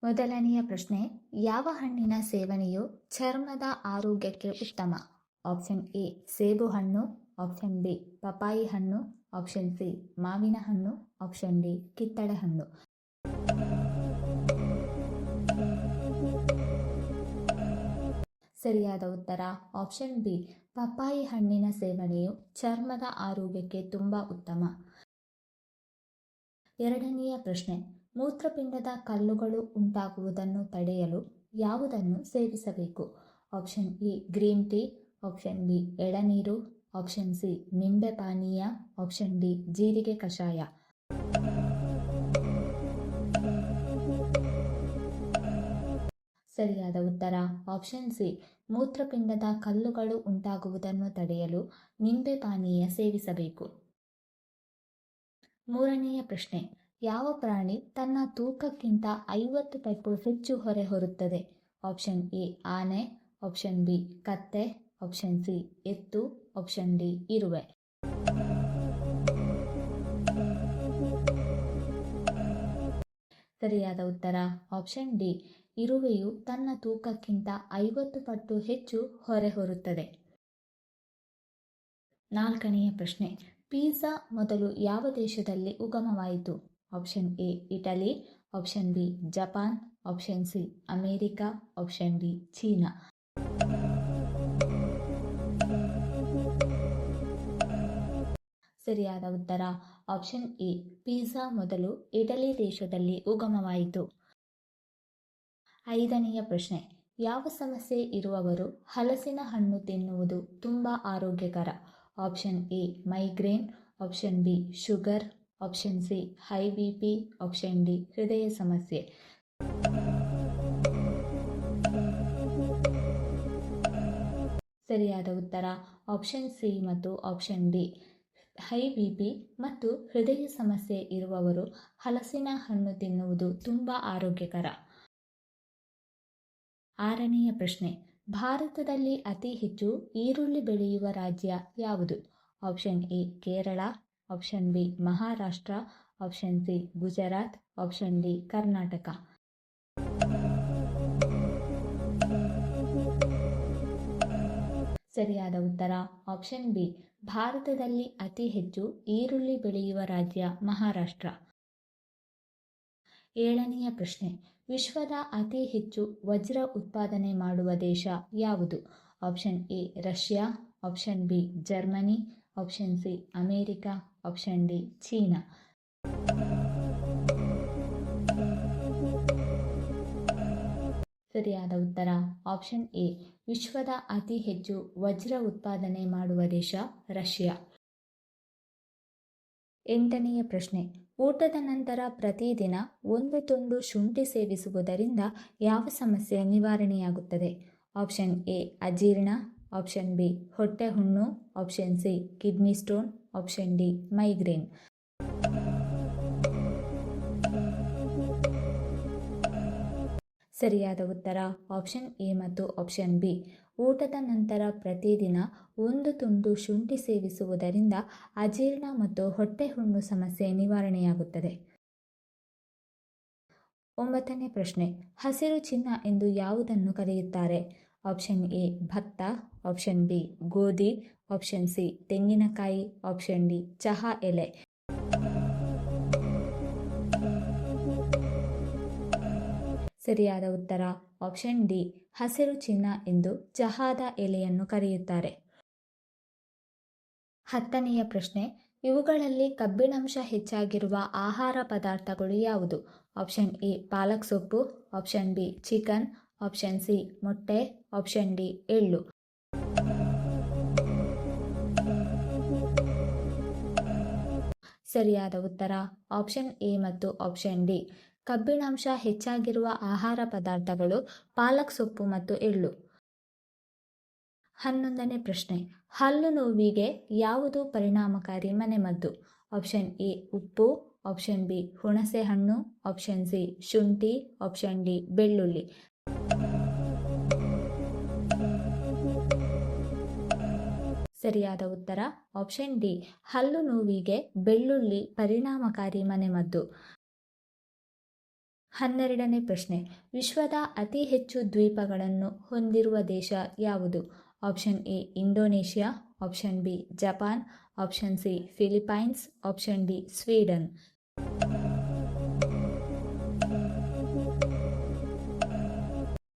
ಮೊದಲನೆಯ ಪ್ರಶ್ನೆ, ಯಾವ ಹಣ್ಣಿನ ಸೇವನೆಯು ಚರ್ಮದ ಆರೋಗ್ಯಕ್ಕೆ ಉತ್ತಮ? ಆಪ್ಷನ್ ಎ ಸೇಬು ಹಣ್ಣು, ಆಪ್ಷನ್ ಬಿ ಪಪಾಯಿ ಹಣ್ಣು, ಆಪ್ಷನ್ ಸಿ ಮಾವಿನ ಹಣ್ಣು, ಆಪ್ಷನ್ ಡಿ ಕಿತ್ತಳೆ ಹಣ್ಣು. ಸರಿಯಾದ ಉತ್ತರ ಆಪ್ಷನ್ ಬಿ ಪಪಾಯಿ ಹಣ್ಣಿನ ಸೇವನೆಯು ಚರ್ಮದ ಆರೋಗ್ಯಕ್ಕೆ ತುಂಬ ಉತ್ತಮ. ಎರಡನೆಯ ಪ್ರಶ್ನೆ, ಮೂತ್ರಪಿಂಡದ ಕಲ್ಲುಗಳು ಉಂಟಾಗುವುದನ್ನು ತಡೆಯಲು ಯಾವುದನ್ನು ಸೇವಿಸಬೇಕು? Option A green tea, option B ಎಳನೀರು, ಆಪ್ಷನ್ ಸಿ ನಿಂಬೆ ಪಾನೀಯ, ಆಪ್ಷನ್ ಡಿ ಜೀರಿಗೆ ಕಷಾಯ. ಸರಿಯಾದ ಉತ್ತರ ಆಪ್ಷನ್ ಸಿ ಮೂತ್ರಪಿಂಡದ ಕಲ್ಲುಗಳು ಉಂಟಾಗುವುದನ್ನು ತಡೆಯಲು ನಿಂಬೆ ಪಾನೀಯ ಸೇವಿಸಬೇಕು. ಮೂರನೆಯ ಪ್ರಶ್ನೆ, ಯಾವ ಪ್ರಾಣಿ ತನ್ನ ತೂಕಕ್ಕಿಂತ 50 ಪಟ್ಟು ಹೆಚ್ಚು ಹೊರೆ ಹೊರುತ್ತದೆ? ಆಪ್ಷನ್ ಎ ಆನೆ, ಆಪ್ಷನ್ ಬಿ ಕತ್ತೆ, ಆಪ್ಷನ್ ಸಿ ಎತ್ತು, ಆಪ್ಷನ್ ಡಿ ಇರುವೆ. ಸರಿಯಾದ ಉತ್ತರ ಆಪ್ಷನ್ ಡಿ ಇರುವೆಯು ತನ್ನ ತೂಕಕ್ಕಿಂತ 50 ಪಟ್ಟು ಹೆಚ್ಚು ಹೊರೆ ಹೊರುತ್ತದೆ. ನಾಲ್ಕನೆಯ ಪ್ರಶ್ನೆ, ಪಿಜ್ಜಾ ಮೊದಲು ಯಾವ ದೇಶದಲ್ಲಿ ಉಗಮವಾಯಿತು? Option A Italy, option B Japan, option C America, option D China. ಸರಿಯಾದ ಉತ್ತರ ಆಪ್ಷನ್ ಎ ಪಿಜ್ಜಾ ಮೊದಲು ಇಟಲಿ ದೇಶದಲ್ಲಿ ಉಗಮವಾಯಿತು. ಐದನೆಯ ಪ್ರಶ್ನೆ, ಯಾವ ಸಮಸ್ಯೆ ಇರುವವರು ಹಲಸಿನ ಹಣ್ಣು ತಿನ್ನುವುದು ತುಂಬ ಆರೋಗ್ಯಕರ? Option A migraine, option B sugar, option C high BP, option D ಹೃದಯ ಸಮಸ್ಯೆ. ಸರಿಯಾದ ಉತ್ತರ ಆಪ್ಷನ್ ಸಿ ಮತ್ತು ಆಪ್ಷನ್ ಡಿ ಹೈ BP ಮತ್ತು ಹೃದಯ ಸಮಸ್ಯೆ ಇರುವವರು ಹಲಸಿನ ಹಣ್ಣು ತಿನ್ನುವುದು ತುಂಬ ಆರೋಗ್ಯಕರ. ಆರನೆಯ ಪ್ರಶ್ನೆ, ಭಾರತದಲ್ಲಿ ಅತಿ ಹೆಚ್ಚು ಈರುಳ್ಳಿ ಬೆಳೆಯುವ ರಾಜ್ಯ ಯಾವುದು? Option A Kerala, option B Maharashtra, option C Gujarat, option D Karnataka. ಸರಿಯಾದ ಉತ್ತರ ಆಪ್ಷನ್ ಬಿ ಭಾರತದಲ್ಲಿ ಅತಿ ಹೆಚ್ಚು ಈರುಳ್ಳಿ ಬೆಳೆಯುವ ರಾಜ್ಯ ಮಹಾರಾಷ್ಟ್ರ. ಏಳನೆಯ ಪ್ರಶ್ನೆ, ವಿಶ್ವದ ಅತಿ ಹೆಚ್ಚು ವಜ್ರ ಉತ್ಪಾದನೆ ಮಾಡುವ ದೇಶ ಯಾವುದು? Option A Russia, option B Germany, option C America, option D China. ಸರಿಯಾದ ಉತ್ತರ ಆಪ್ಷನ್ ಎ ವಿಶ್ವದ ಅತಿ ಹೆಚ್ಚು ವಜ್ರ ಉತ್ಪಾದನೆ ಮಾಡುವ ದೇಶ ರಷ್ಯಾ. ಎಂಟನೆಯ ಪ್ರಶ್ನೆ, ಊಟದ ನಂತರ ಪ್ರತಿದಿನ 1 ತುಂಡು ಶುಂಠಿ ಸೇವಿಸುವುದರಿಂದ ಯಾವ ಸಮಸ್ಯೆ ನಿವಾರಣೆಯಾಗುತ್ತದೆ? ಆಪ್ಷನ್ ಎ ಅಜೀರ್ಣ, ಆಪ್ಷನ್ ಬಿ ಹೊಟ್ಟೆ ಹುಣ್ಣು, option C kidney stone, option D migraine. ಸರಿಯಾದ ಉತ್ತರ ಆಪ್ಷನ್ ಎ ಮತ್ತು ಆಪ್ಷನ್ ಬಿ. ಊಟದ ನಂತರ ಪ್ರತಿದಿನ 1 ತುಂಡು ಶುಂಠಿ ಸೇವಿಸುವುದರಿಂದ ಅಜೀರ್ಣ ಮತ್ತು ಹೊಟ್ಟೆ ಹುಣ್ಣು ಸಮಸ್ಯೆ ನಿವಾರಣೆಯಾಗುತ್ತದೆ. 9ನೇ ಪ್ರಶ್ನೆ, ಹಸಿರು ಚಿನ್ನ ಎಂದು ಯಾವುದನ್ನು ಕರೆಯುತ್ತಾರೆ? ಆಪ್ಷನ್ ಎ ಭತ್ತ, ಆಪ್ಷನ್ ಬಿ ಗೋಧಿ, ಆಪ್ಷನ್ ಸಿ ತೆಂಗಿನಕಾಯಿ, ಆಪ್ಷನ್ ಡಿ ಚಹಾ ಎಲೆ. ಸರಿಯಾದ ಉತ್ತರ ಆಪ್ಷನ್ ಡಿ ಹಸಿರು ಚಿನ್ನ ಎಂದು ಚಹಾದ ಎಲೆಯನ್ನು ಕರೆಯುತ್ತಾರೆ. 10ನೆಯ ಪ್ರಶ್ನೆ, ಇವುಗಳಲ್ಲಿ ಕಬ್ಬಿಣಾಂಶ ಹೆಚ್ಚಾಗಿರುವ ಆಹಾರ ಪದಾರ್ಥಗಳು ಯಾವುದು? ಆಪ್ಷನ್ ಎ ಪಾಲಕ್ ಸೊಪ್ಪು, option B chicken, option C ಮೊಟ್ಟೆ, ಆಪ್ಷನ್ ಡಿ ಎಳ್ಳು. ಸರಿಯಾದ ಉತ್ತರ ಆಪ್ಷನ್ ಎ ಮತ್ತು ಆಪ್ಷನ್ ಡಿ. ಕಬ್ಬಿಣಾಂಶ ಹೆಚ್ಚಾಗಿರುವ ಆಹಾರ ಪದಾರ್ಥಗಳು ಪಾಲಕ್ ಸೊಪ್ಪು ಮತ್ತು ಎಳ್ಳು. 11ನೇ ಪ್ರಶ್ನೆ, ಹಲ್ಲು ನೋವಿಗೆ ಯಾವುದು ಪರಿಣಾಮಕಾರಿ ಮನೆಮದ್ದು? ಆಪ್ಷನ್ ಎ ಉಪ್ಪು, ಆಪ್ಷನ್ ಬಿ ಹುಣಸೆ ಹಣ್ಣು, ಆಪ್ಷನ್ ಸಿ ಶುಂಠಿ, ಆಪ್ಷನ್ ಡಿ ಬೆಳ್ಳುಳ್ಳಿ. ಸರಿಯಾದ ಉತ್ತರ ಆಪ್ಷನ್ ಡಿ ಹಲ್ಲು ನೋವಿಗೆ ಬೆಳ್ಳುಳ್ಳಿ ಪರಿಣಾಮಕಾರಿ ಮನೆಮದ್ದು. 12ನೇ ಪ್ರಶ್ನೆ, ವಿಶ್ವದ ಅತಿ ಹೆಚ್ಚು ದ್ವೀಪಗಳನ್ನು ಹೊಂದಿರುವ ದೇಶ ಯಾವುದು? Option A Indonesia, option B Japan, option C Philippines, option D Sweden.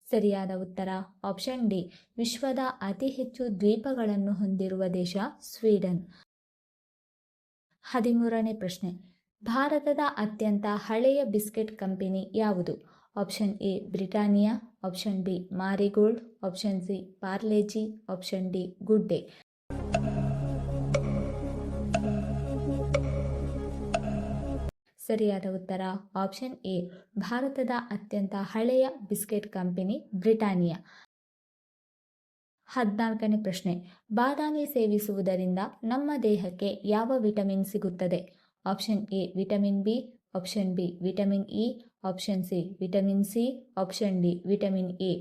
ಸರಿಯಾದ ಉತ್ತರ ಆಪ್ಷನ್ ಡಿ, ವಿಶ್ವದ ಅತಿ ಹೆಚ್ಚು ದ್ವೀಪಗಳನ್ನು ಹೊಂದಿರುವ ದೇಶ ಸ್ವೀಡನ್. 13ನೇ ಪ್ರಶ್ನೆ, ಭಾರತದ ಅತ್ಯಂತ ಹಳೆಯ ಬಿಸ್ಕೆಟ್ ಕಂಪನಿ ಯಾವುದು? Option A Britannia, option B marigold, option C Parle-G, option D good day. ಸರಿಯಾದ ಉತ್ತರ ಆಪ್ಷನ್ ಎ, ಭಾರತದ ಅತ್ಯಂತ ಹಳೆಯ ಬಿಸ್ಕೆಟ್ ಕಂಪನಿ ಬ್ರಿಟಾನಿಯಾ. 14ನೇ ಪ್ರಶ್ನೆ, ಬಾದಾಮಿ ಸೇವಿಸುವುದರಿಂದ ನಮ್ಮ ದೇಹಕ್ಕೆ ಯಾವ ವಿಟಮಿನ್ ಸಿಗುತ್ತದೆ? Option A vitamin B, option B vitamin E, option C vitamin C, option D vitamin A.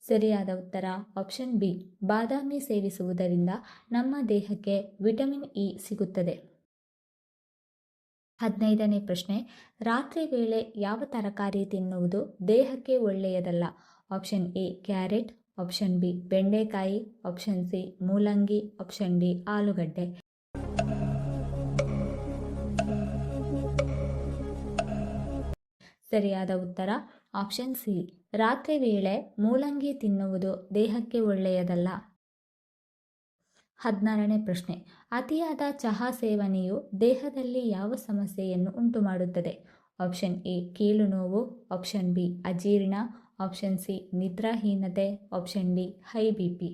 ಸರಿಯಾದ ಉತ್ತರ ಆಪ್ಷನ್ ಬಿ, ಬಾದಾಮಿ ಸೇವಿಸುವುದರಿಂದ ನಮ್ಮ ದೇಹಕ್ಕೆ ವಿಟಮಿನ್ ಇ ಸಿಗುತ್ತದೆ. 15ನೇ ಪ್ರಶ್ನೆ, ರಾತ್ರಿ ವೇಳೆ ಯಾವ ತರಕಾರಿ ತಿನ್ನುವುದು ದೇಹಕ್ಕೆ ಒಳ್ಳೆಯದಲ್ಲ? Option A carrot, option B ಬೆಂಡೆಕಾಯಿ, ಆಪ್ಷನ್ ಸಿ ಮೂಲಂಗಿ, ಆಪ್ಷನ್ ಡಿ ಆಲೂಗಡ್ಡೆ. ಸರಿಯಾದ ಉತ್ತರ ಆಪ್ಷನ್ ಸಿ, ರಾತ್ರಿ ವೇಳೆ ಮೂಲಂಗಿ ತಿನ್ನುವುದು ದೇಹಕ್ಕೆ ಒಳ್ಳೆಯದಲ್ಲ. 16ನೇ ಪ್ರಶ್ನೆ, ಅತಿಯಾದ ಚಹಾ ಸೇವನೆಯು ದೇಹದಲ್ಲಿ ಯಾವ ಸಮಸ್ಯೆಯನ್ನು ಉಂಟುಮಾಡುತ್ತದೆ? ಆಪ್ಷನ್ ಎ ಕೀಲು ನೋವು, ಆಪ್ಷನ್ ಬಿ ಅಜೀರ್ಣ, ಆಪ್ಷನ್ ಸಿ ನಿದ್ರಾಹೀನತೆ, ಆಪ್ಷನ್ ಡಿ ಹೈ ಬಿಪಿ.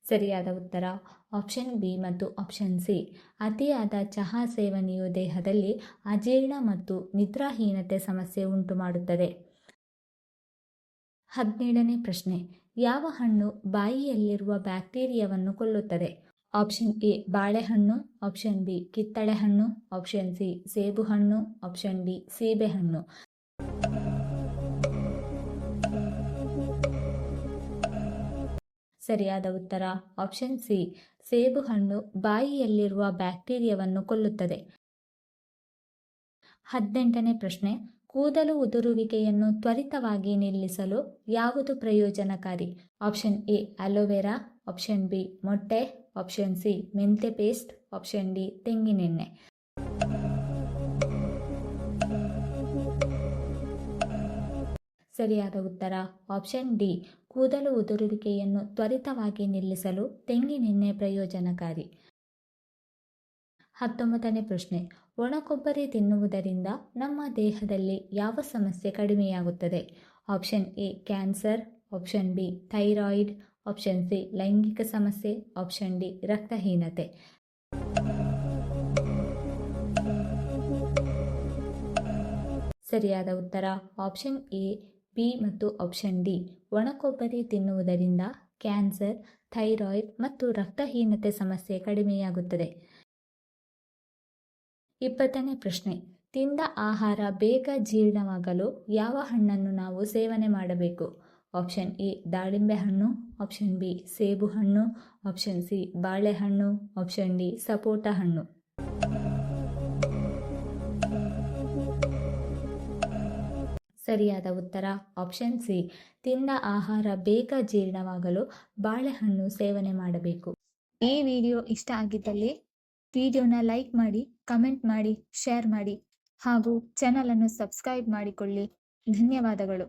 ಸರಿಯಾದ ಉತ್ತರ ಆಪ್ಷನ್ ಬಿ ಮತ್ತು ಆಪ್ಷನ್ ಸಿ. ಅತಿಯಾದ ಚಹಾ ಸೇವನೆಯು ದೇಹದಲ್ಲಿ ಅಜೀರ್ಣ ಮತ್ತು ನಿದ್ರಾಹೀನತೆ ಸಮಸ್ಯೆ ಉಂಟುಮಾಡುತ್ತದೆ. 17ನೇ ಪ್ರಶ್ನೆ, ಯಾವ ಹಣ್ಣು ಬಾಯಿಯಲ್ಲಿರುವ ಬ್ಯಾಕ್ಟೀರಿಯಾವನ್ನು ಕೊಲ್ಲುತ್ತದೆ? ಆಪ್ಷನ್ ಎ ಬಾಳೆಹಣ್ಣು, ಆಪ್ಷನ್ ಬಿ ಕಿತ್ತಳೆ ಹಣ್ಣು, ಆಪ್ಷನ್ ಸಿ ಸೇಬುಹಣ್ಣು, ಆಪ್ಷನ್ ಡಿ ಸೀಬೆಹಣ್ಣು. ಸರಿಯಾದ ಉತ್ತರ ಆಪ್ಷನ್ ಸಿ, ಸೇಬುಹಣ್ಣು ಬಾಯಿಯಲ್ಲಿರುವ ಬ್ಯಾಕ್ಟೀರಿಯಾವನ್ನು ಕೊಲ್ಲುತ್ತದೆ. 18ನೇ ಪ್ರಶ್ನೆ, ಕೂದಲು ಉದುರುವಿಕೆಯನ್ನು ತ್ವರಿತವಾಗಿ ನಿಲ್ಲಿಸಲು ಯಾವುದು ಪ್ರಯೋಜನಕಾರಿ? Option A aloe vera, option B ಮೊಟ್ಟೆ, ಆಪ್ಷನ್ ಸಿ ಮೆಂತೆ ಪೇಸ್ಟ್, ಆಪ್ಷನ್ ಡಿ ತೆಂಗಿನೆಣ್ಣೆ. ಸರಿಯಾದ ಉತ್ತರ ಆಪ್ಷನ್ ಡಿ, ಕೂದಲು ಉದುರುವಿಕೆಯನ್ನು ತ್ವರಿತವಾಗಿ ನಿಲ್ಲಿಸಲು ತೆಂಗಿನೆಣ್ಣೆ ಪ್ರಯೋಜನಕಾರಿ. 19ನೇ ಪ್ರಶ್ನೆ, ಒಣಕೊಬ್ಬರಿ ತಿನ್ನುವುದರಿಂದ ನಮ್ಮ ದೇಹದಲ್ಲಿ ಯಾವ ಸಮಸ್ಯೆ ಕಡಿಮೆಯಾಗುತ್ತದೆ? Option A cancer, option B thyroid, option C ಲೈಂಗಿಕ ಸಮಸ್ಯೆ, ಆಪ್ಷನ್ ಡಿ ರಕ್ತಹೀನತೆ. ಸರಿಯಾದ ಉತ್ತರ ಆಪ್ಷನ್ ಎ, ಬಿ ಮತ್ತು ಆಪ್ಷನ್ ಡಿ. ಒಣಕೊಬ್ಬರಿ ತಿನ್ನುವುದರಿಂದ ಕ್ಯಾನ್ಸರ್, ಥೈರಾಯ್ಡ್ ಮತ್ತು ರಕ್ತಹೀನತೆ ಸಮಸ್ಯೆ ಕಡಿಮೆಯಾಗುತ್ತದೆ. 20ನೇ ಪ್ರಶ್ನೆ, ತಿಂದ ಆಹಾರ ಬೇಗ ಜೀರ್ಣವಾಗಲು ಯಾವ ಹಣ್ಣನ್ನು ನಾವು ಸೇವನೆ ಮಾಡಬೇಕು? ಆಪ್ಷನ್ ಎ ದಾಳಿಂಬೆ ಹಣ್ಣು, ಆಪ್ಷನ್ ಬಿ ಸೇಬುಹಣ್ಣು, ಆಪ್ಷನ್ ಸಿ ಬಾಳೆಹಣ್ಣು, ಆಪ್ಷನ್ ಡಿ ಸಪೋಟ ಹಣ್ಣು. ಸರಿಯಾದ ಉತ್ತರ ಆಪ್ಷನ್ ಸಿ, ತಿಂದ ಆಹಾರ ಬೇಗ ಜೀರ್ಣವಾಗಲು ಬಾಳೆಹಣ್ಣು ಸೇವನೆ ಮಾಡಬೇಕು. ಈ ವಿಡಿಯೋ ಇಷ್ಟ ಆಗಿದ್ದಲ್ಲಿ ವಿಡಿಯೋನ ಲೈಕ್ ಮಾಡಿ, ಕಮೆಂಟ್ ಮಾಡಿ, ಶೇರ್ ಮಾಡಿ ಹಾಗೂ ಚಾನಲನ್ನು ಸಬ್ಸ್ಕ್ರೈಬ್ ಮಾಡಿಕೊಳ್ಳಿ. ಧನ್ಯವಾದಗಳು.